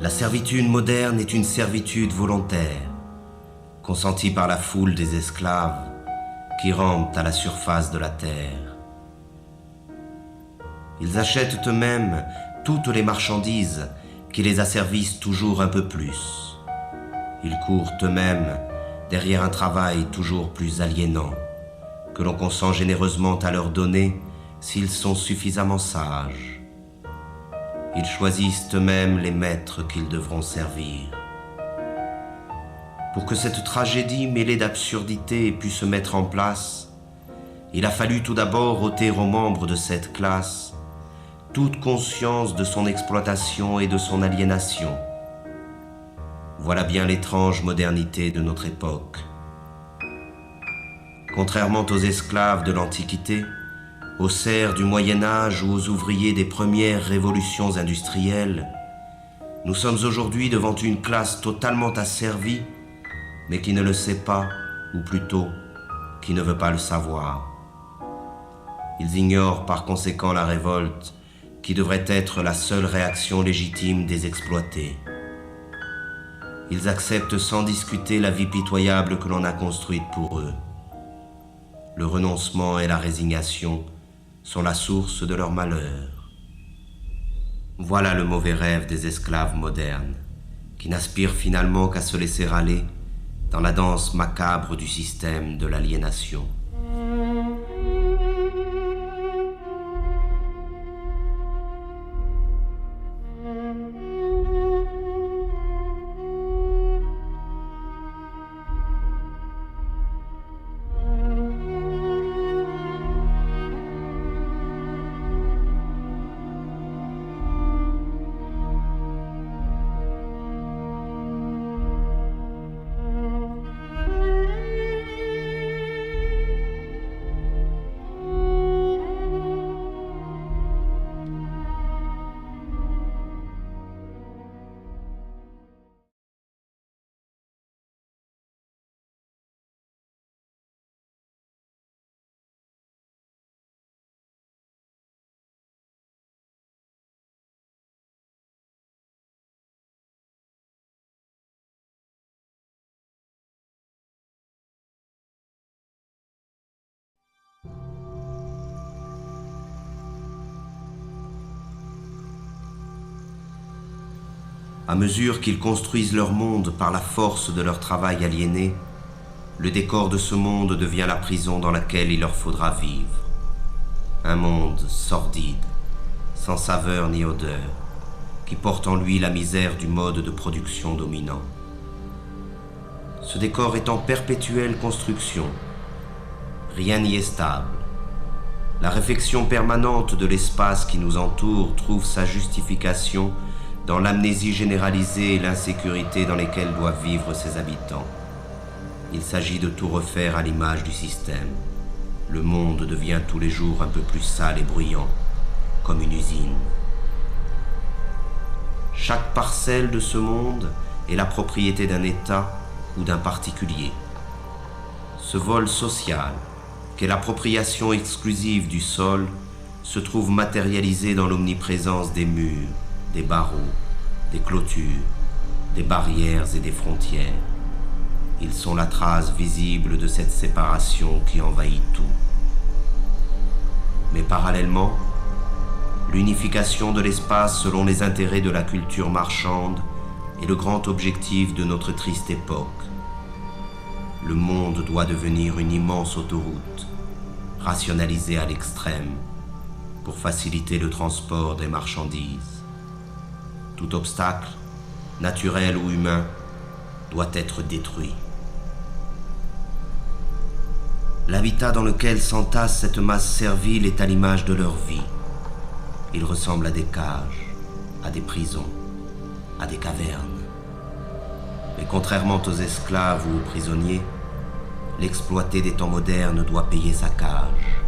La servitude moderne est une servitude volontaire, consentie par la foule des esclaves qui rampent à la surface de la terre. Ils achètent eux-mêmes toutes les marchandises qui les asservissent toujours un peu plus. Ils courent eux-mêmes derrière un travail toujours plus aliénant, que l'on consent généreusement à leur donner s'ils sont suffisamment sages. Ils choisissent eux-mêmes les maîtres qu'ils devront servir. Pour que cette tragédie mêlée d'absurdité ait pu se mettre en place, il a fallu tout d'abord ôter aux membres de cette classe toute conscience de son exploitation et de son aliénation. Voilà bien l'étrange modernité de notre époque. Contrairement aux esclaves de l'Antiquité, aux serfs du Moyen-Âge ou aux ouvriers des premières révolutions industrielles, nous sommes aujourd'hui devant une classe totalement asservie, mais qui ne le sait pas, ou plutôt, qui ne veut pas le savoir. Ils ignorent par conséquent la révolte, qui devrait être la seule réaction légitime des exploités. Ils acceptent sans discuter la vie pitoyable que l'on a construite pour eux. Le renoncement et la résignation sont la source de leur malheur. Voilà le mauvais rêve des esclaves modernes, qui n'aspirent finalement qu'à se laisser aller dans la danse macabre du système de l'aliénation. À mesure qu'ils construisent leur monde par la force de leur travail aliéné, le décor de ce monde devient la prison dans laquelle il leur faudra vivre. Un monde sordide, sans saveur ni odeur, qui porte en lui la misère du mode de production dominant. Ce décor est en perpétuelle construction. Rien n'y est stable. La réflexion permanente de l'espace qui nous entoure trouve sa justification dans l'amnésie généralisée et l'insécurité dans lesquelles doivent vivre ses habitants. Il s'agit de tout refaire à l'image du système. Le monde devient tous les jours un peu plus sale et bruyant, comme une usine. Chaque parcelle de ce monde est la propriété d'un État ou d'un particulier. Ce vol social, qu'est l'appropriation exclusive du sol, se trouve matérialisé dans l'omniprésence des murs, des barreaux, des clôtures, des barrières et des frontières. Ils sont la trace visible de cette séparation qui envahit tout. Mais parallèlement, l'unification de l'espace selon les intérêts de la culture marchande est le grand objectif de notre triste époque. Le monde doit devenir une immense autoroute, rationalisée à l'extrême, pour faciliter le transport des marchandises. Tout obstacle, naturel ou humain, doit être détruit. L'habitat dans lequel s'entasse cette masse servile est à l'image de leur vie. Il ressemble à des cages, à des prisons, à des cavernes. Mais contrairement aux esclaves ou aux prisonniers, l'exploité des temps modernes doit payer sa cage.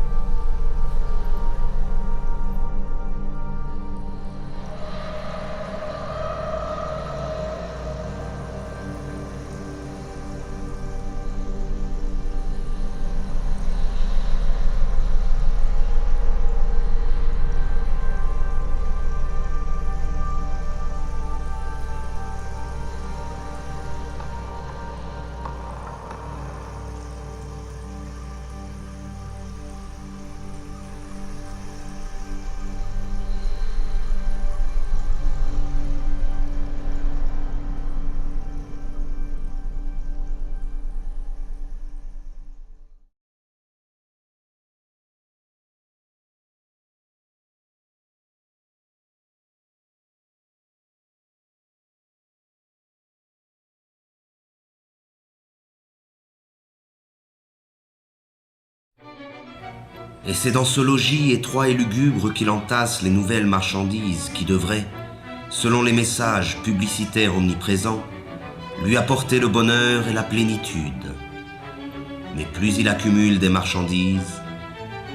Et c'est dans ce logis étroit et lugubre qu'il entasse les nouvelles marchandises qui devraient, selon les messages publicitaires omniprésents, lui apporter le bonheur et la plénitude. Mais plus il accumule des marchandises,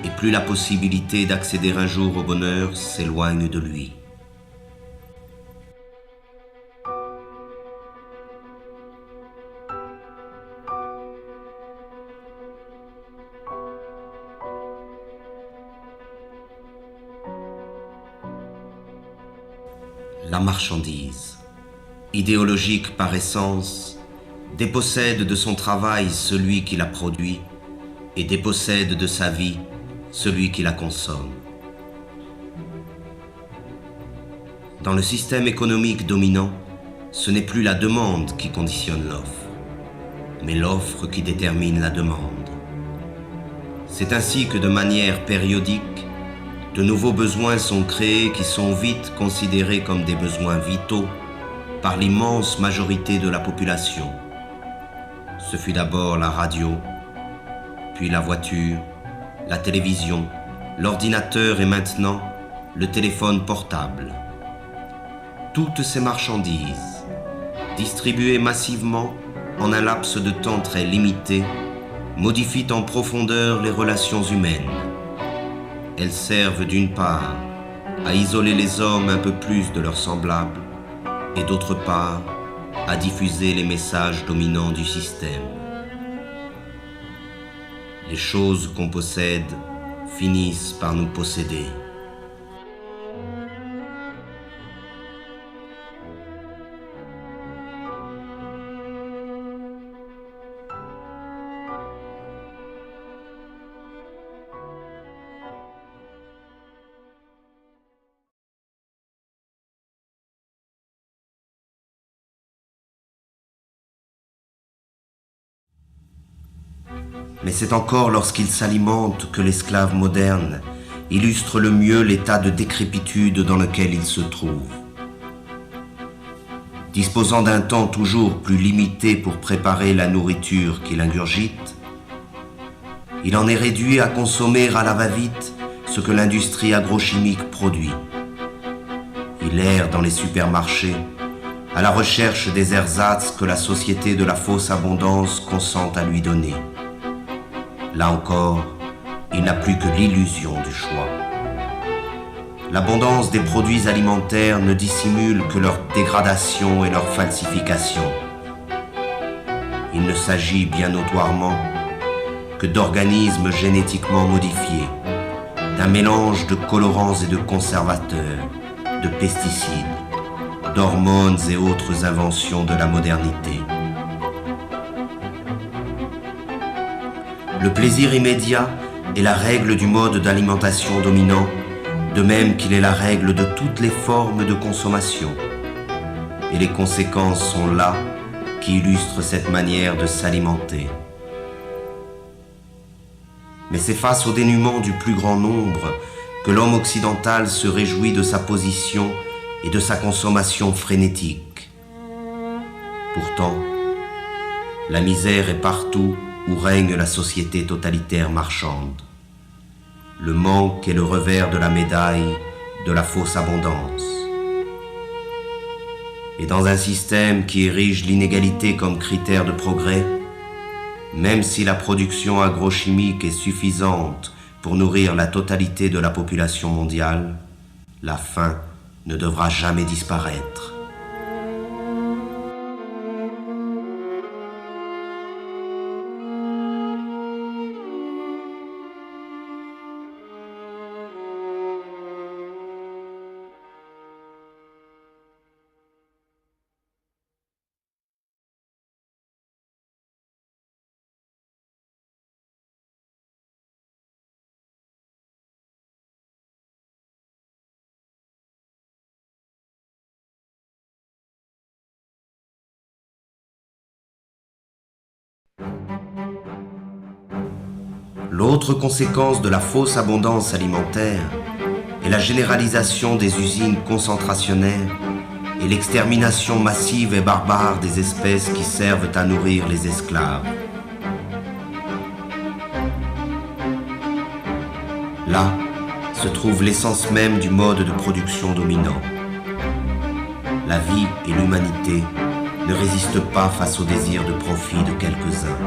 et plus la possibilité d'accéder un jour au bonheur s'éloigne de lui. La marchandise, idéologique par essence, dépossède de son travail celui qui la produit et dépossède de sa vie celui qui la consomme. Dans le système économique dominant, ce n'est plus la demande qui conditionne l'offre, mais l'offre qui détermine la demande. C'est ainsi que de manière périodique, de nouveaux besoins sont créés qui sont vite considérés comme des besoins vitaux par l'immense majorité de la population. Ce fut d'abord la radio, puis la voiture, la télévision, l'ordinateur et maintenant le téléphone portable. Toutes ces marchandises, distribuées massivement en un laps de temps très limité, modifient en profondeur les relations humaines. Elles servent d'une part à isoler les hommes un peu plus de leurs semblables et d'autre part à diffuser les messages dominants du système. Les choses qu'on possède finissent par nous posséder. Mais c'est encore lorsqu'il s'alimente que l'esclave moderne illustre le mieux l'état de décrépitude dans lequel il se trouve. Disposant d'un temps toujours plus limité pour préparer la nourriture qu'il ingurgite, il en est réduit à consommer à la va-vite ce que l'industrie agrochimique produit. Il erre dans les supermarchés à la recherche des ersatz que la société de la fausse abondance consent à lui donner. Là encore, il n'a plus que l'illusion du choix. L'abondance des produits alimentaires ne dissimule que leur dégradation et leur falsification. Il ne s'agit bien notoirement que d'organismes génétiquement modifiés, d'un mélange de colorants et de conservateurs, de pesticides, d'hormones et autres inventions de la modernité. Le plaisir immédiat est la règle du mode d'alimentation dominant, de même qu'il est la règle de toutes les formes de consommation. Et les conséquences sont là qui illustrent cette manière de s'alimenter. Mais c'est face au dénuement du plus grand nombre que l'homme occidental se réjouit de sa position et de sa consommation frénétique. Pourtant, la misère est partout où règne la société totalitaire marchande. Le manque est le revers de la médaille de la fausse abondance. Et dans un système qui érige l'inégalité comme critère de progrès, même si la production agrochimique est suffisante pour nourrir la totalité de la population mondiale, la faim ne devra jamais disparaître. L'autre conséquence de la fausse abondance alimentaire est la généralisation des usines concentrationnaires et l'extermination massive et barbare des espèces qui servent à nourrir les esclaves. Là se trouve l'essence même du mode de production dominant. La vie et l'humanité ne résistent pas face au désir de profit de quelques-uns.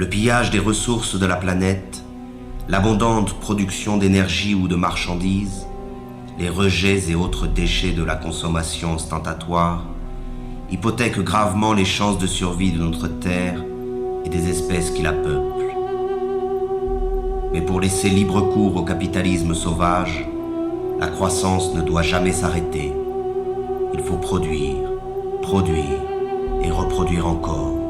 Le pillage des ressources de la planète, l'abondante production d'énergie ou de marchandises, les rejets et autres déchets de la consommation ostentatoire hypothèquent gravement les chances de survie de notre Terre et des espèces qui la peuplent. Mais pour laisser libre cours au capitalisme sauvage, la croissance ne doit jamais s'arrêter. Il faut produire, produire et reproduire encore.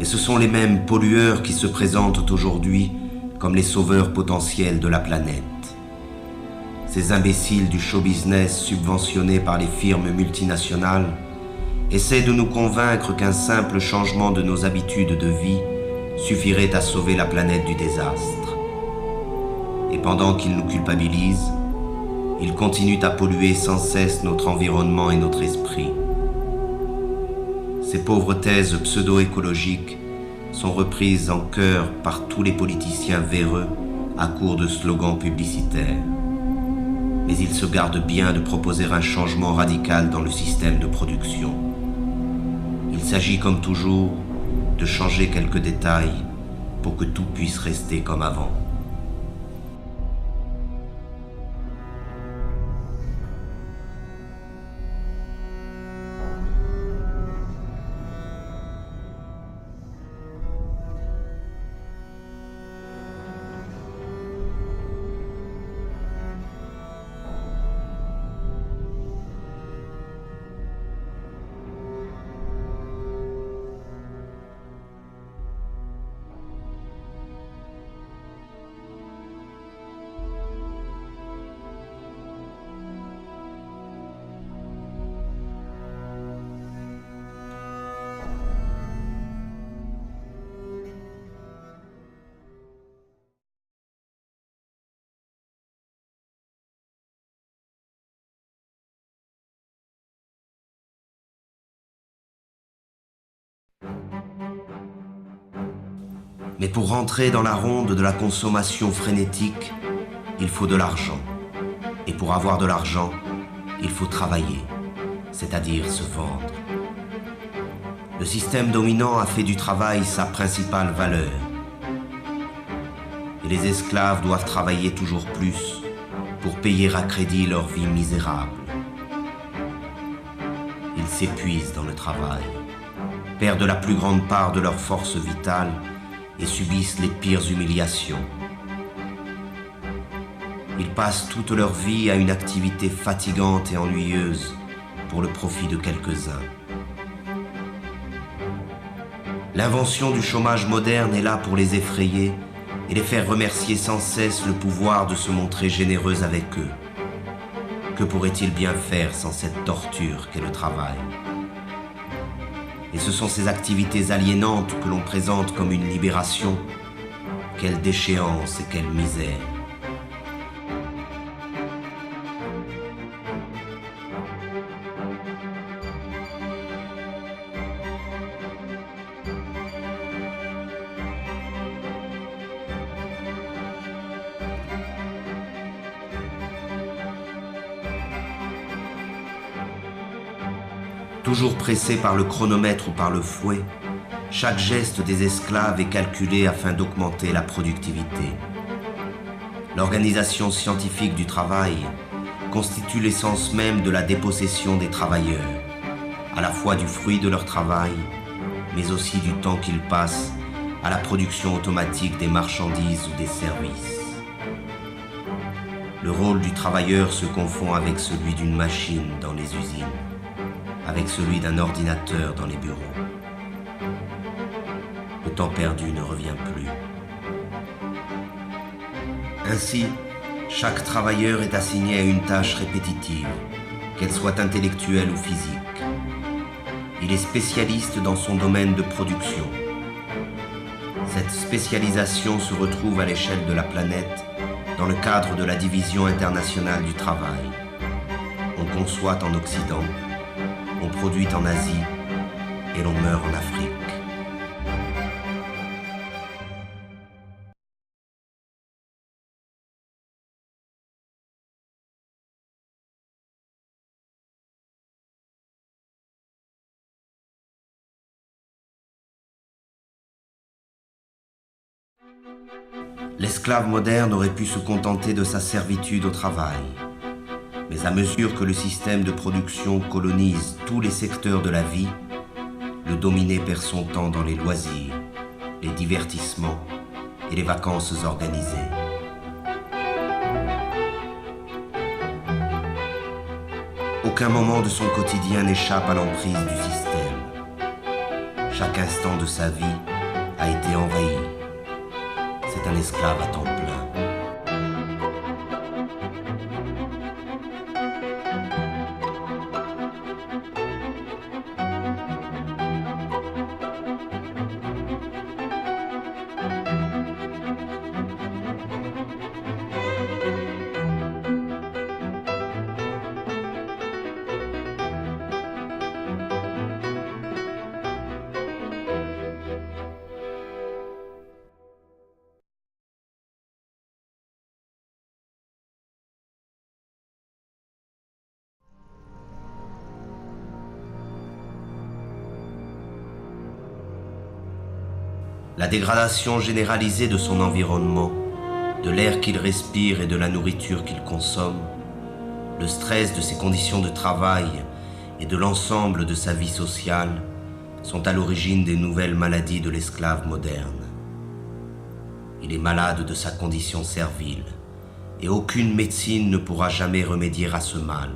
Et ce sont les mêmes pollueurs qui se présentent aujourd'hui comme les sauveurs potentiels de la planète. Ces imbéciles du show business subventionnés par les firmes multinationales essaient de nous convaincre qu'un simple changement de nos habitudes de vie suffirait à sauver la planète du désastre. Et pendant qu'ils nous culpabilisent, ils continuent à polluer sans cesse notre environnement et notre esprit. Ces pauvres thèses pseudo-écologiques sont reprises en chœur par tous les politiciens véreux à court de slogans publicitaires. Mais ils se gardent bien de proposer un changement radical dans le système de production. Il s'agit comme toujours de changer quelques détails pour que tout puisse rester comme avant. Mais pour rentrer dans la ronde de la consommation frénétique, il faut de l'argent. Et pour avoir de l'argent, il faut travailler, c'est-à-dire se vendre. Le système dominant a fait du travail sa principale valeur. Et les esclaves doivent travailler toujours plus pour payer à crédit leur vie misérable. Ils s'épuisent dans le travail, perdent la plus grande part de leur force vitale et subissent les pires humiliations. Ils passent toute leur vie à une activité fatigante et ennuyeuse pour le profit de quelques-uns. L'invention du chômage moderne est là pour les effrayer et les faire remercier sans cesse le pouvoir de se montrer généreux avec eux. Que pourraient-ils bien faire sans cette torture qu'est le travail? Et ce sont ces activités aliénantes que l'on présente comme une libération. Quelle déchéance et quelle misère! Toujours pressés par le chronomètre ou par le fouet, chaque geste des esclaves est calculé afin d'augmenter la productivité. L'organisation scientifique du travail constitue l'essence même de la dépossession des travailleurs, à la fois du fruit de leur travail, mais aussi du temps qu'ils passent à la production automatique des marchandises ou des services. Le rôle du travailleur se confond avec celui d'une machine dans les usines, avec celui d'un ordinateur dans les bureaux. Le temps perdu ne revient plus. Ainsi, chaque travailleur est assigné à une tâche répétitive, qu'elle soit intellectuelle ou physique. Il est spécialiste dans son domaine de production. Cette spécialisation se retrouve à l'échelle de la planète dans le cadre de la Division internationale du travail. On conçoit en Occident, on produit en Asie et l'on meurt en Afrique. L'esclave moderne aurait pu se contenter de sa servitude au travail. Mais à mesure que le système de production colonise tous les secteurs de la vie, le dominé perd son temps dans les loisirs, les divertissements et les vacances organisées. Aucun moment de son quotidien n'échappe à l'emprise du système. Chaque instant de sa vie a été envahi. C'est un esclave à temps plein. La dégradation généralisée de son environnement, de l'air qu'il respire et de la nourriture qu'il consomme, le stress de ses conditions de travail et de l'ensemble de sa vie sociale sont à l'origine des nouvelles maladies de l'esclave moderne. Il est malade de sa condition servile et aucune médecine ne pourra jamais remédier à ce mal.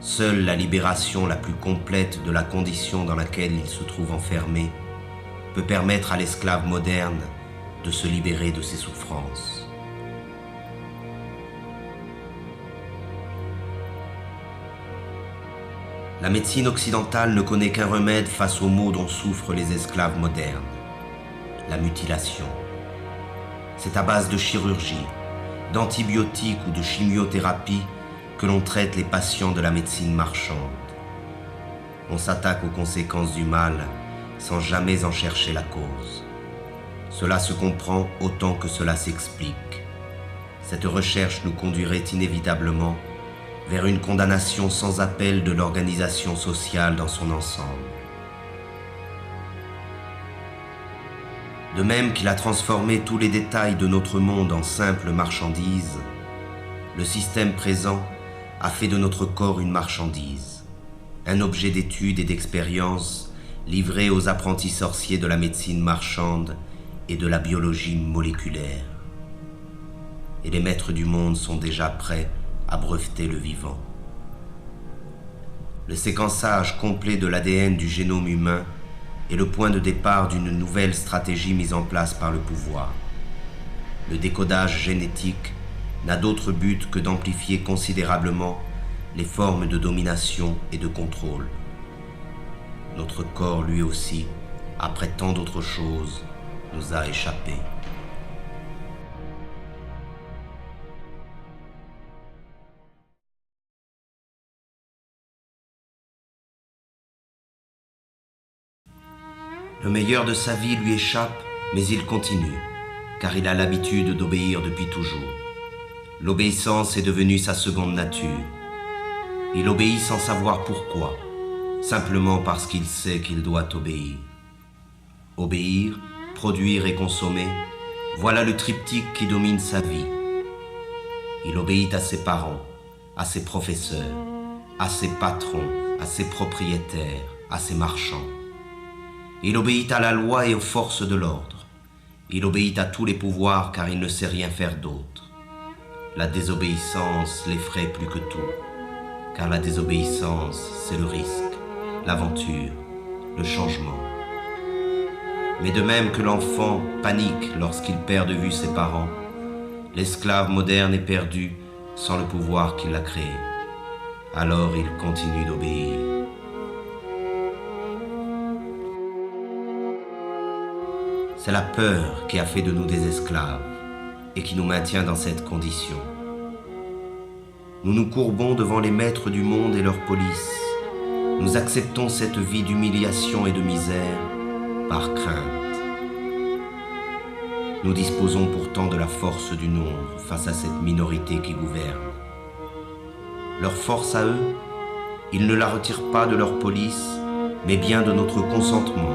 Seule la libération la plus complète de la condition dans laquelle il se trouve enfermé peut permettre à l'esclave moderne de se libérer de ses souffrances. La médecine occidentale ne connaît qu'un remède face aux maux dont souffrent les esclaves modernes, la mutilation. C'est à base de chirurgie, d'antibiotiques ou de chimiothérapie que l'on traite les patients de la médecine marchande. On s'attaque aux conséquences du mal sans jamais en chercher la cause. Cela se comprend autant que cela s'explique. Cette recherche nous conduirait inévitablement vers une condamnation sans appel de l'organisation sociale dans son ensemble. De même qu'il a transformé tous les détails de notre monde en simples marchandises, le système présent a fait de notre corps une marchandise, un objet d'étude et d'expérience livré aux apprentis sorciers de la médecine marchande et de la biologie moléculaire. Et les maîtres du monde sont déjà prêts à breveter le vivant. Le séquençage complet de l'ADN du génome humain est le point de départ d'une nouvelle stratégie mise en place par le pouvoir. Le décodage génétique n'a d'autre but que d'amplifier considérablement les formes de domination et de contrôle. Notre corps, lui aussi, après tant d'autres choses, nous a échappé. Le meilleur de sa vie lui échappe, mais il continue, car il a l'habitude d'obéir depuis toujours. L'obéissance est devenue sa seconde nature. Il obéit sans savoir pourquoi, simplement parce qu'il sait qu'il doit obéir. Obéir, produire et consommer, voilà le triptyque qui domine sa vie. Il obéit à ses parents, à ses professeurs, à ses patrons, à ses propriétaires, à ses marchands. Il obéit à la loi et aux forces de l'ordre. Il obéit à tous les pouvoirs car il ne sait rien faire d'autre. La désobéissance l'effraie plus que tout, car la désobéissance, c'est le risque, l'aventure, le changement. Mais de même que l'enfant panique lorsqu'il perd de vue ses parents, l'esclave moderne est perdu sans le pouvoir qui l'a créé. Alors il continue d'obéir. C'est la peur qui a fait de nous des esclaves et qui nous maintient dans cette condition. Nous nous courbons devant les maîtres du monde et leur police. Nous acceptons cette vie d'humiliation et de misère par crainte. Nous disposons pourtant de la force du nombre face à cette minorité qui gouverne. Leur force à eux, ils ne la retirent pas de leur police, mais bien de notre consentement.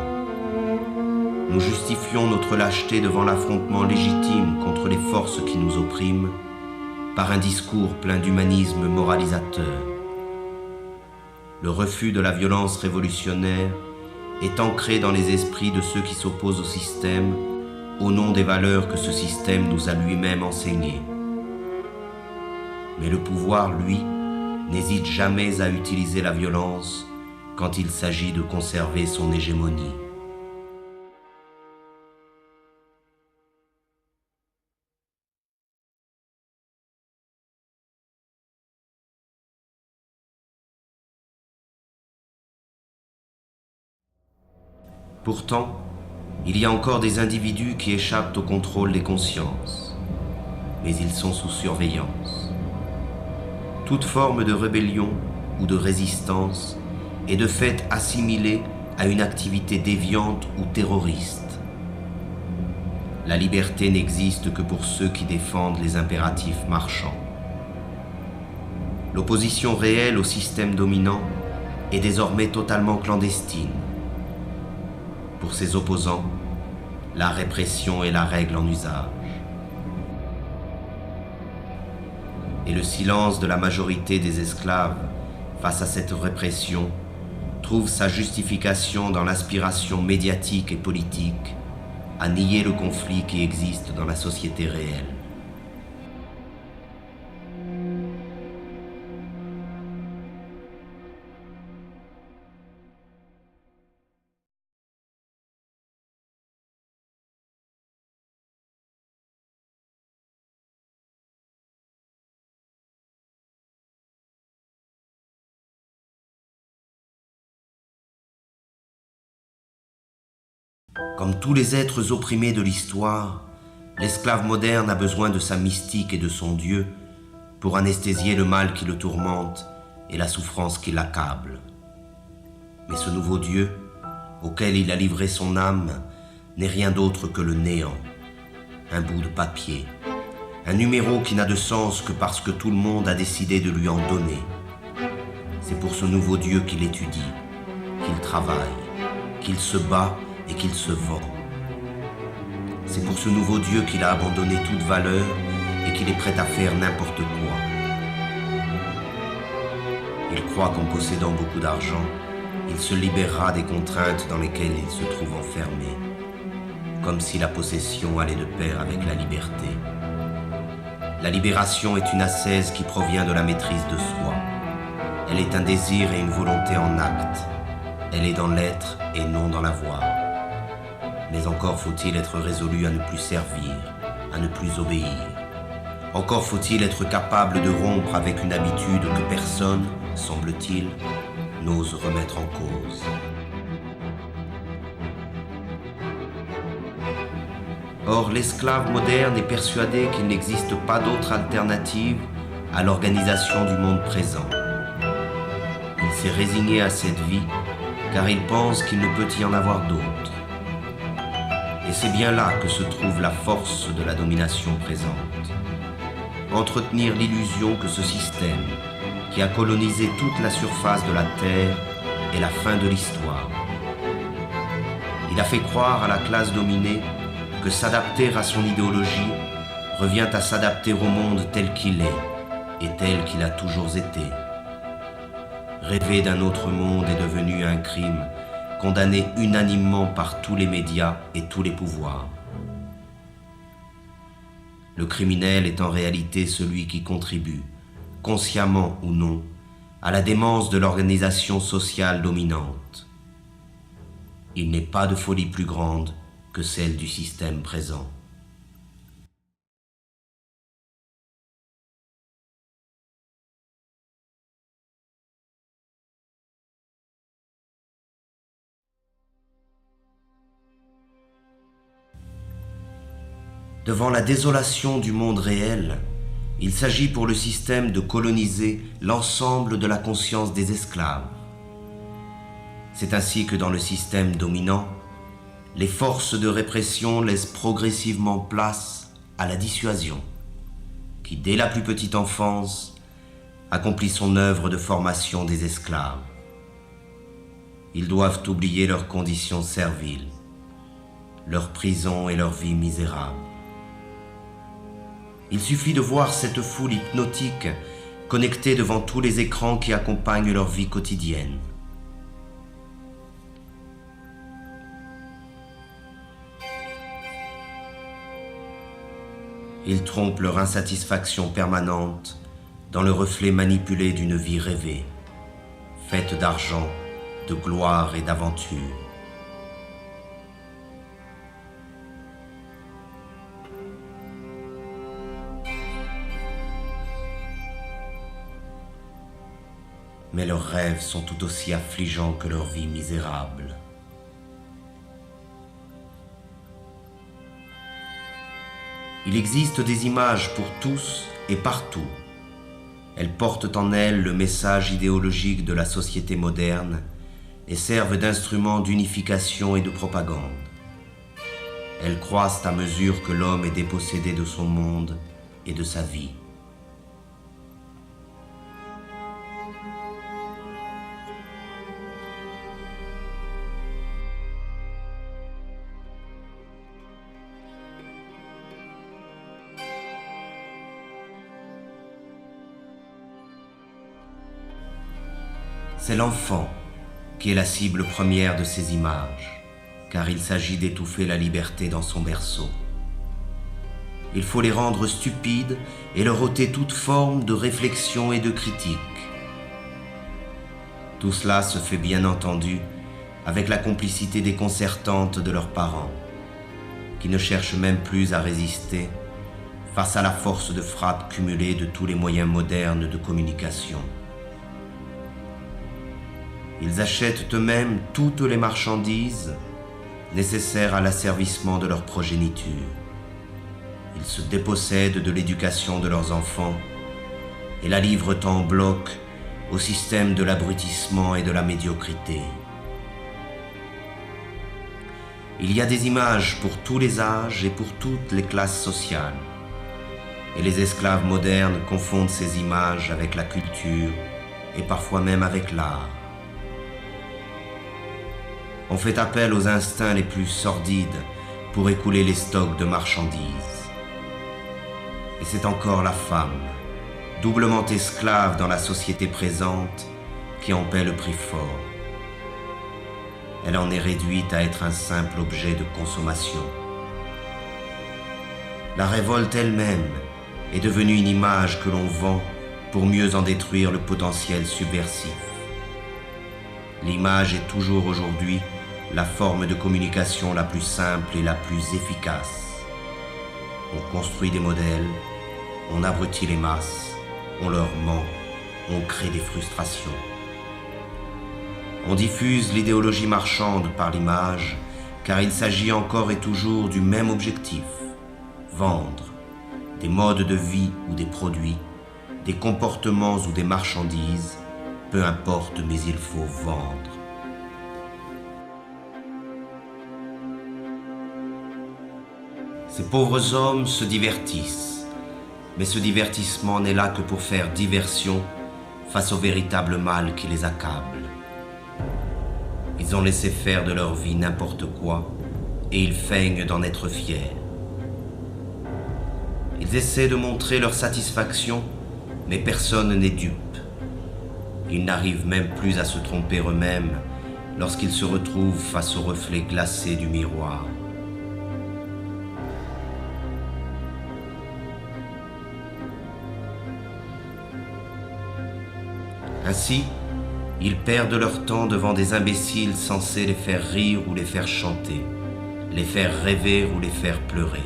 Nous justifions notre lâcheté devant l'affrontement légitime contre les forces qui nous oppriment par un discours plein d'humanisme moralisateur. Le refus de la violence révolutionnaire est ancré dans les esprits de ceux qui s'opposent au système au nom des valeurs que ce système nous a lui-même enseignées. Mais le pouvoir, lui, n'hésite jamais à utiliser la violence quand il s'agit de conserver son hégémonie. Pourtant, il y a encore des individus qui échappent au contrôle des consciences, mais ils sont sous surveillance. Toute forme de rébellion ou de résistance est de fait assimilée à une activité déviante ou terroriste. La liberté n'existe que pour ceux qui défendent les impératifs marchands. L'opposition réelle au système dominant est désormais totalement clandestine. Pour ses opposants, la répression est la règle en usage. Et le silence de la majorité des esclaves face à cette répression trouve sa justification dans l'aspiration médiatique et politique à nier le conflit qui existe dans la société réelle. Comme tous les êtres opprimés de l'histoire, l'esclave moderne a besoin de sa mystique et de son Dieu pour anesthésier le mal qui le tourmente et la souffrance qui l'accable. Mais ce nouveau Dieu, auquel il a livré son âme, n'est rien d'autre que le néant, un bout de papier, un numéro qui n'a de sens que parce que tout le monde a décidé de lui en donner. C'est pour ce nouveau Dieu qu'il étudie, qu'il travaille, qu'il se bat et qu'il se vend. C'est pour ce nouveau Dieu qu'il a abandonné toute valeur et qu'il est prêt à faire n'importe quoi. Il croit qu'en possédant beaucoup d'argent, il se libérera des contraintes dans lesquelles il se trouve enfermé, comme si la possession allait de pair avec la liberté. La libération est une ascèse qui provient de la maîtrise de soi. Elle est un désir et une volonté en acte. Elle est dans l'être et non dans l'avoir. Mais encore faut-il être résolu à ne plus servir, à ne plus obéir. Encore faut-il être capable de rompre avec une habitude que personne, semble-t-il, n'ose remettre en cause. Or, l'esclave moderne est persuadé qu'il n'existe pas d'autre alternative à l'organisation du monde présent. Il s'est résigné à cette vie car il pense qu'il ne peut y en avoir d'autre. Et c'est bien là que se trouve la force de la domination présente. Entretenir l'illusion que ce système, qui a colonisé toute la surface de la Terre, est la fin de l'histoire. Il a fait croire à la classe dominée que s'adapter à son idéologie revient à s'adapter au monde tel qu'il est et tel qu'il a toujours été. Rêver d'un autre monde est devenu un crime, condamné unanimement par tous les médias et tous les pouvoirs. Le criminel est en réalité celui qui contribue, consciemment ou non, à la démence de l'organisation sociale dominante. Il n'est pas de folie plus grande que celle du système présent. Devant la désolation du monde réel, il s'agit pour le système de coloniser l'ensemble de la conscience des esclaves. C'est ainsi que dans le système dominant, les forces de répression laissent progressivement place à la dissuasion, qui dès la plus petite enfance accomplit son œuvre de formation des esclaves. Ils doivent oublier leurs conditions serviles, leur prison et leur vie misérable. Il suffit de voir cette foule hypnotique connectée devant tous les écrans qui accompagnent leur vie quotidienne. Ils trompent leur insatisfaction permanente dans le reflet manipulé d'une vie rêvée, faite d'argent, de gloire et d'aventure. Mais leurs rêves sont tout aussi affligeants que leur vie misérable. Il existe des images pour tous et partout. Elles portent en elles le message idéologique de la société moderne et servent d'instruments d'unification et de propagande. Elles croissent à mesure que l'homme est dépossédé de son monde et de sa vie. C'est l'enfant qui est la cible première de ces images, car il s'agit d'étouffer la liberté dans son berceau. Il faut les rendre stupides et leur ôter toute forme de réflexion et de critique. Tout cela se fait bien entendu avec la complicité déconcertante de leurs parents, qui ne cherchent même plus à résister face à la force de frappe cumulée de tous les moyens modernes de communication. Ils achètent eux-mêmes toutes les marchandises nécessaires à l'asservissement de leur progéniture. Ils se dépossèdent de l'éducation de leurs enfants et la livrent en bloc au système de l'abrutissement et de la médiocrité. Il y a des images pour tous les âges et pour toutes les classes sociales. Et les esclaves modernes confondent ces images avec la culture et parfois même avec l'art. On fait appel aux instincts les plus sordides pour écouler les stocks de marchandises. Et c'est encore la femme, doublement esclave dans la société présente, qui en paie le prix fort. Elle en est réduite à être un simple objet de consommation. La révolte elle-même est devenue une image que l'on vend pour mieux en détruire le potentiel subversif. L'image est toujours aujourd'hui la forme de communication la plus simple et la plus efficace. On construit des modèles, on abrutit les masses, on leur ment, on crée des frustrations. On diffuse l'idéologie marchande par l'image, car il s'agit encore et toujours du même objectif, vendre des modes de vie ou des produits, des comportements ou des marchandises, peu importe, mais il faut vendre. Ces pauvres hommes se divertissent, mais ce divertissement n'est là que pour faire diversion face au véritable mal qui les accable. Ils ont laissé faire de leur vie n'importe quoi et ils feignent d'en être fiers. Ils essaient de montrer leur satisfaction, mais personne n'est dupe. Ils n'arrivent même plus à se tromper eux-mêmes lorsqu'ils se retrouvent face au reflet glacé du miroir. Ainsi, ils perdent leur temps devant des imbéciles censés les faire rire ou les faire chanter, les faire rêver ou les faire pleurer.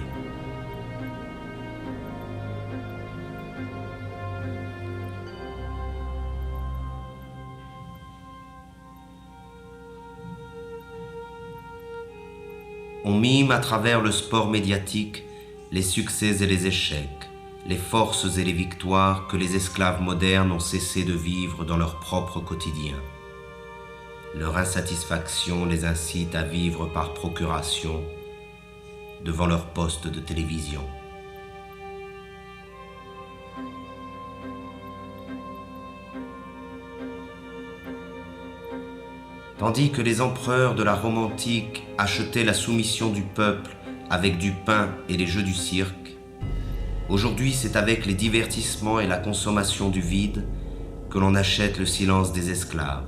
On mime à travers le sport médiatique les succès et les échecs, les forces et les victoires que les esclaves modernes ont cessé de vivre dans leur propre quotidien. Leur insatisfaction les incite à vivre par procuration devant leur poste de télévision. Tandis que les empereurs de la Rome antique achetaient la soumission du peuple avec du pain et les jeux du cirque, aujourd'hui c'est avec les divertissements et la consommation du vide que l'on achète le silence des esclaves.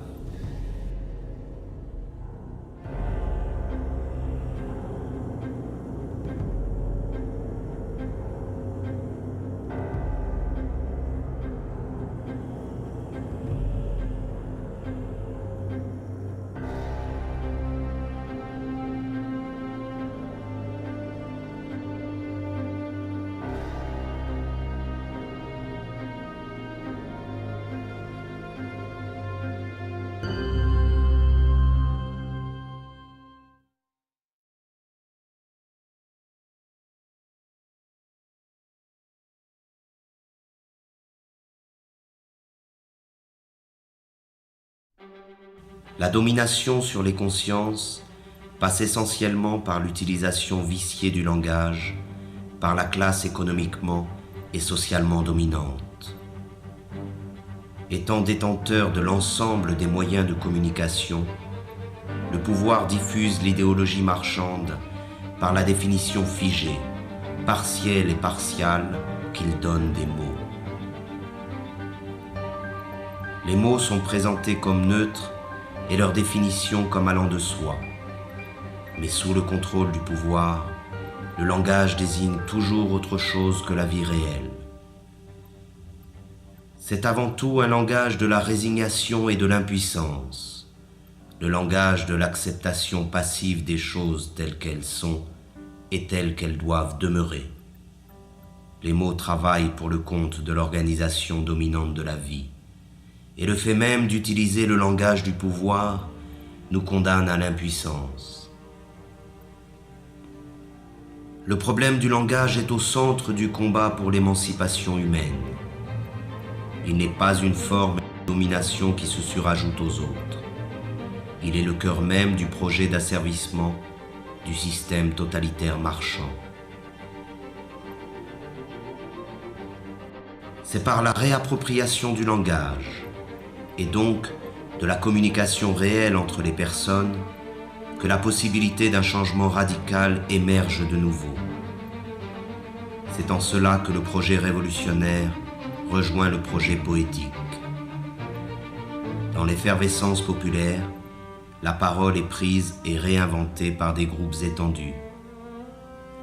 La domination sur les consciences passe essentiellement par l'utilisation viciée du langage par la classe économiquement et socialement dominante. Étant détenteur de l'ensemble des moyens de communication, le pouvoir diffuse l'idéologie marchande par la définition figée, partielle et partiale qu'il donne des mots. Les mots sont présentés comme neutres et leur définition comme allant de soi. Mais sous le contrôle du pouvoir, le langage désigne toujours autre chose que la vie réelle. C'est avant tout un langage de la résignation et de l'impuissance, le langage de l'acceptation passive des choses telles qu'elles sont et telles qu'elles doivent demeurer. Les mots travaillent pour le compte de l'organisation dominante de la vie. Et le fait même d'utiliser le langage du pouvoir nous condamne à l'impuissance. Le problème du langage est au centre du combat pour l'émancipation humaine. Il n'est pas une forme de domination qui se surajoute aux autres. Il est le cœur même du projet d'asservissement du système totalitaire marchand. C'est par la réappropriation du langage, et donc de la communication réelle entre les personnes, que la possibilité d'un changement radical émerge de nouveau. C'est en cela que le projet révolutionnaire rejoint le projet poétique. Dans l'effervescence populaire, la parole est prise et réinventée par des groupes étendus.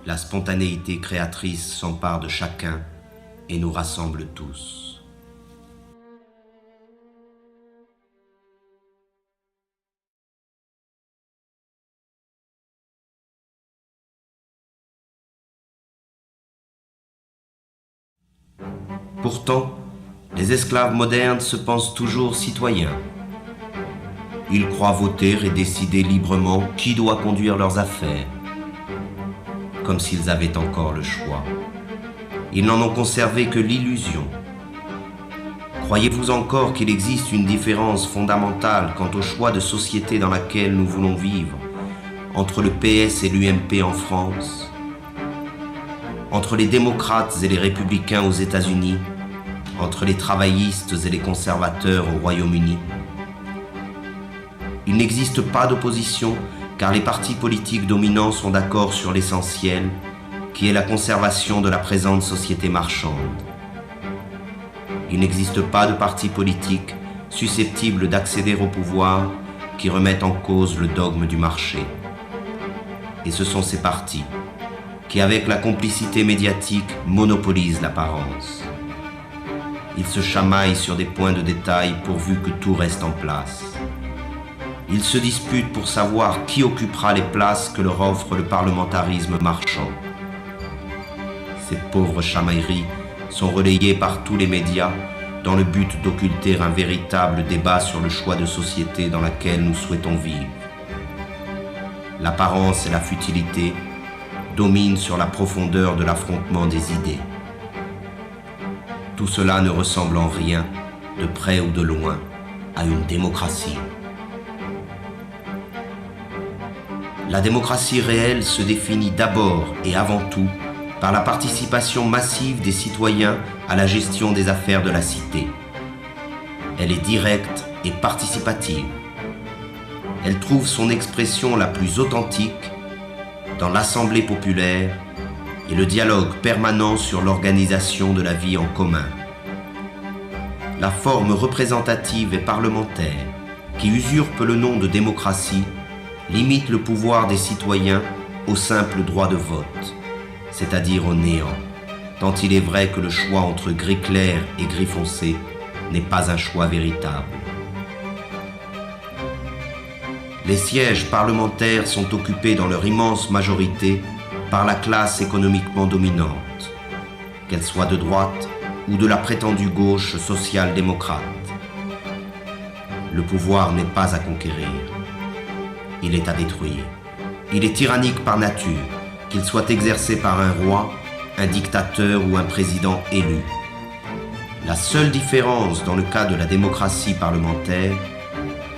La spontanéité créatrice s'empare de chacun et nous rassemble tous. Pourtant, les esclaves modernes se pensent toujours citoyens. Ils croient voter et décider librement qui doit conduire leurs affaires, comme s'ils avaient encore le choix. Ils n'en ont conservé que l'illusion. Croyez-vous encore qu'il existe une différence fondamentale quant au choix de société dans laquelle nous voulons vivre, entre le PS et l'UMP en France, entre les démocrates et les républicains aux États-Unis, entre les travaillistes et les conservateurs au Royaume-Uni? Il n'existe pas d'opposition car les partis politiques dominants sont d'accord sur l'essentiel, qui est la conservation de la présente société marchande. Il n'existe pas de parti politique susceptible d'accéder au pouvoir qui remettent en cause le dogme du marché. Et ce sont ces partis qui, avec la complicité médiatique, monopolisent l'apparence. Ils se chamaillent sur des points de détail pourvu que tout reste en place. Ils se disputent pour savoir qui occupera les places que leur offre le parlementarisme marchand. Ces pauvres chamailleries sont relayées par tous les médias dans le but d'occulter un véritable débat sur le choix de société dans laquelle nous souhaitons vivre. L'apparence et la futilité dominent sur la profondeur de l'affrontement des idées. Tout cela ne ressemble en rien, de près ou de loin, à une démocratie. La démocratie réelle se définit d'abord et avant tout par la participation massive des citoyens à la gestion des affaires de la cité. Elle est directe et participative. Elle trouve son expression la plus authentique dans l'assemblée populaire et le dialogue permanent sur l'organisation de la vie en commun. La forme représentative et parlementaire, qui usurpe le nom de démocratie, limite le pouvoir des citoyens au simple droit de vote, c'est-à-dire au néant, tant il est vrai que le choix entre gris clair et gris foncé n'est pas un choix véritable. Les sièges parlementaires sont occupés dans leur immense majorité par la classe économiquement dominante, qu'elle soit de droite ou de la prétendue gauche social-démocrate. Le pouvoir n'est pas à conquérir, il est à détruire. Il est tyrannique par nature, qu'il soit exercé par un roi, un dictateur ou un président élu. La seule différence dans le cas de la démocratie parlementaire,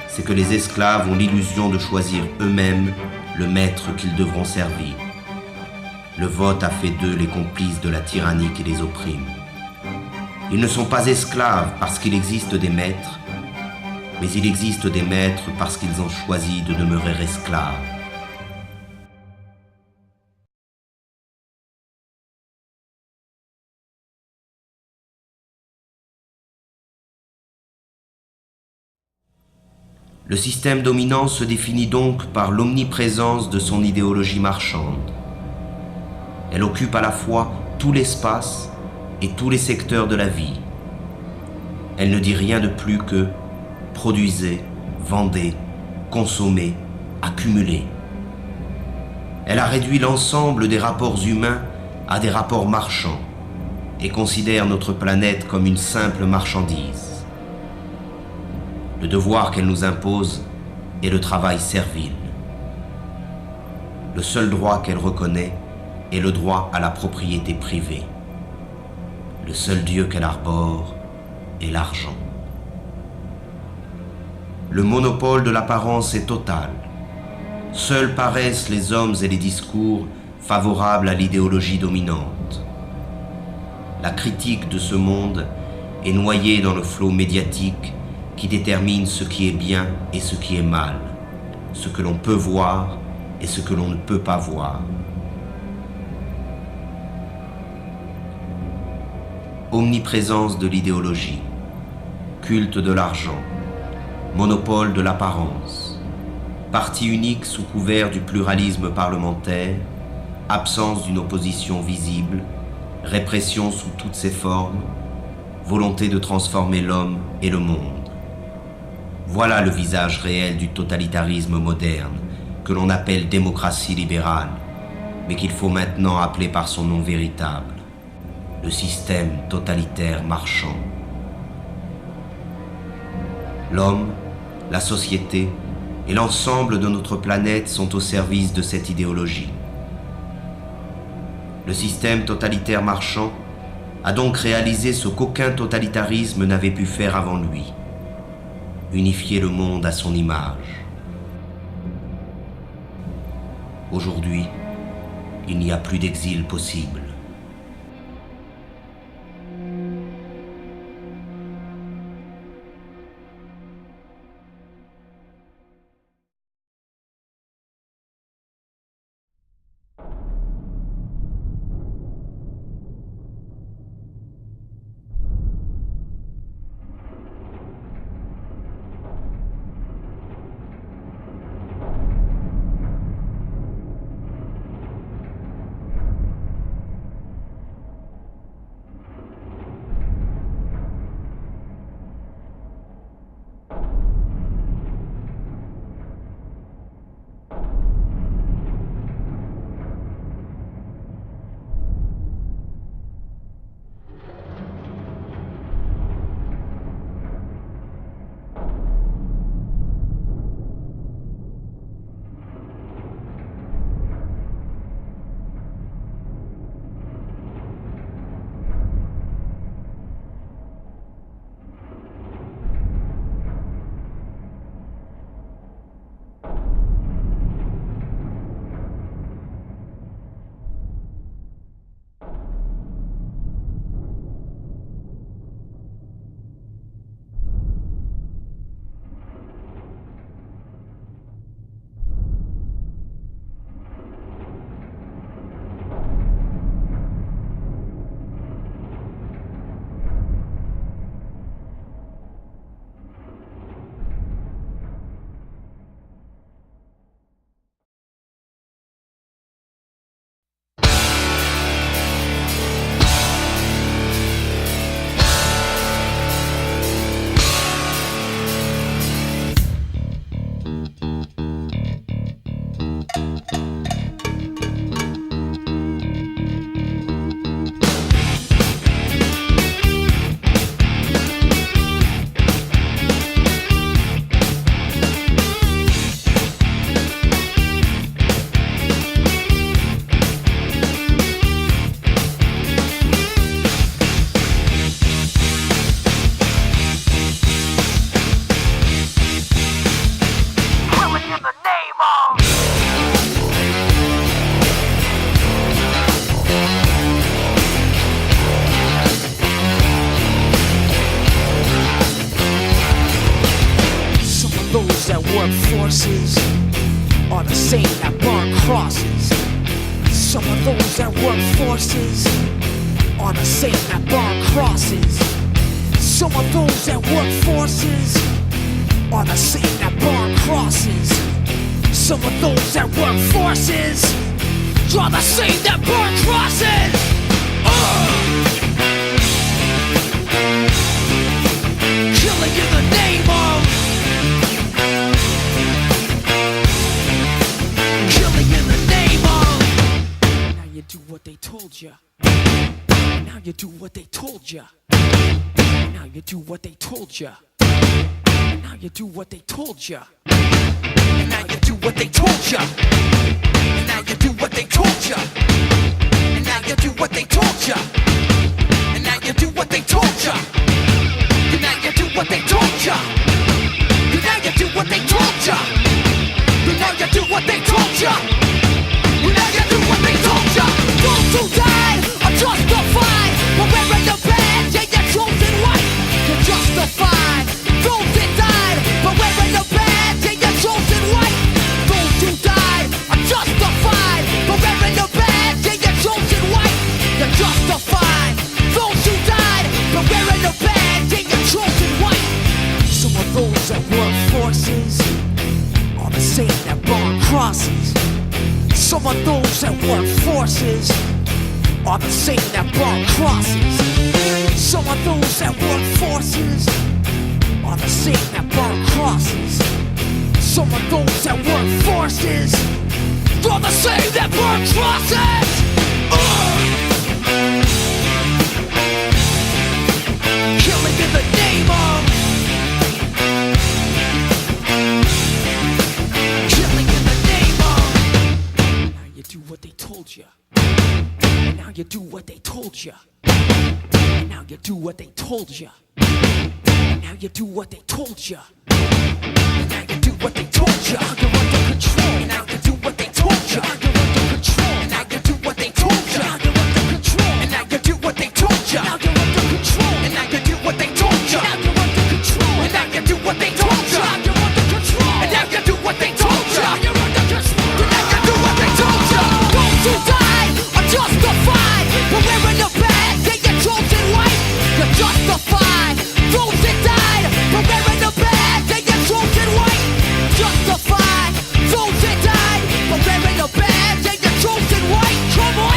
c'est que les esclaves ont l'illusion de choisir eux-mêmes le maître qu'ils devront servir. Le vote a fait d'eux les complices de la tyrannie qui les opprime. Ils ne sont pas esclaves parce qu'il existe des maîtres, mais il existe des maîtres parce qu'ils ont choisi de demeurer esclaves. Le système dominant se définit donc par l'omniprésence de son idéologie marchande. Elle occupe à la fois tout l'espace et tous les secteurs de la vie. Elle ne dit rien de plus que produisez, vendez, consommez, accumulez. Elle a réduit l'ensemble des rapports humains à des rapports marchands et considère notre planète comme une simple marchandise. Le devoir qu'elle nous impose est le travail servile. Le seul droit qu'elle reconnaît est le droit à la propriété privée. Le seul Dieu qu'elle arbore est l'argent. Le monopole de l'apparence est total. Seuls paraissent les hommes et les discours favorables à l'idéologie dominante. La critique de ce monde est noyée dans le flot médiatique qui détermine ce qui est bien et ce qui est mal, ce que l'on peut voir et ce que l'on ne peut pas voir. Omniprésence de l'idéologie, culte de l'argent, monopole de l'apparence, parti unique sous couvert du pluralisme parlementaire, absence d'une opposition visible, répression sous toutes ses formes, volonté de transformer l'homme et le monde. Voilà le visage réel du totalitarisme moderne, que l'on appelle démocratie libérale, mais qu'il faut maintenant appeler par son nom véritable, le système totalitaire marchand. L'homme, la société et l'ensemble de notre planète sont au service de cette idéologie. Le système totalitaire marchand a donc réalisé ce qu'aucun totalitarisme n'avait pu faire avant lui: unifier le monde à son image. Aujourd'hui, il n'y a plus d'exil possible. forces are the same that burn crosses. Some of those that work forces are the same that burn crosses. Some of those that work forces are the same that burn crosses. Some of those that work forces are the same that burn crosses. Killing in the name of, killing in the name of. Now you do what they told ya. Now you do what they told ya. Now you do what they told ya. Now you do what they told ya. And now you do what they told ya. And now you do what they told ya. And now you do what they told ya. And now you do what they told ya. And now you do what they told ya. And now you do what they told ya. And now you do what they told ya. And now you do what they told ya. Those who died are justified for wearing the badge and your chosen white. You're justified. Those that died for wearing the badge and your chosen white. Those who died are justified for wearing the badge and your chosen white. You're justified. Those who died for wearing the badge and your chosen white. Some of those that work forces are the same that burn crosses. Some of those that work forces are the same that burn crosses. Some of those that work forces are the same that burn crosses. Some of those that work forces are the same that burn crosses. you do what they told you. And now you do what they told you. And now you do what they told you. And now you do what they told you. Now you're under control. And now you do what they told you. Now you're under control. And now you do what they told you. Now you're under control. And now you do what they told you. Now you're under control. And now you do what they told you. Now you're under control. And now you do what they told you. Now you're under control. And now you do what they told you. Now you're under control. And now you do what they told you. Those who died are justified for wearing the badge. They get chosen white. You're justified. Those that died for wearing the badge. They get chosen white. Justified. Those that died for wearing the badge. They get chosen white. Come on.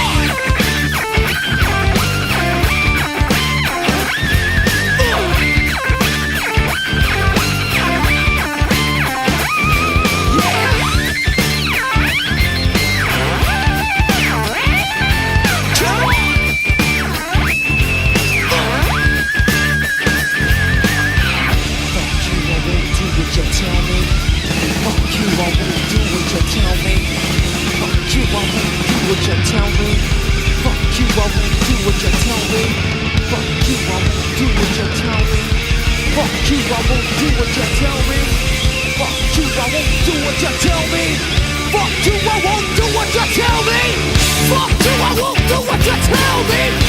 Fuck you, I won't do what you tell me.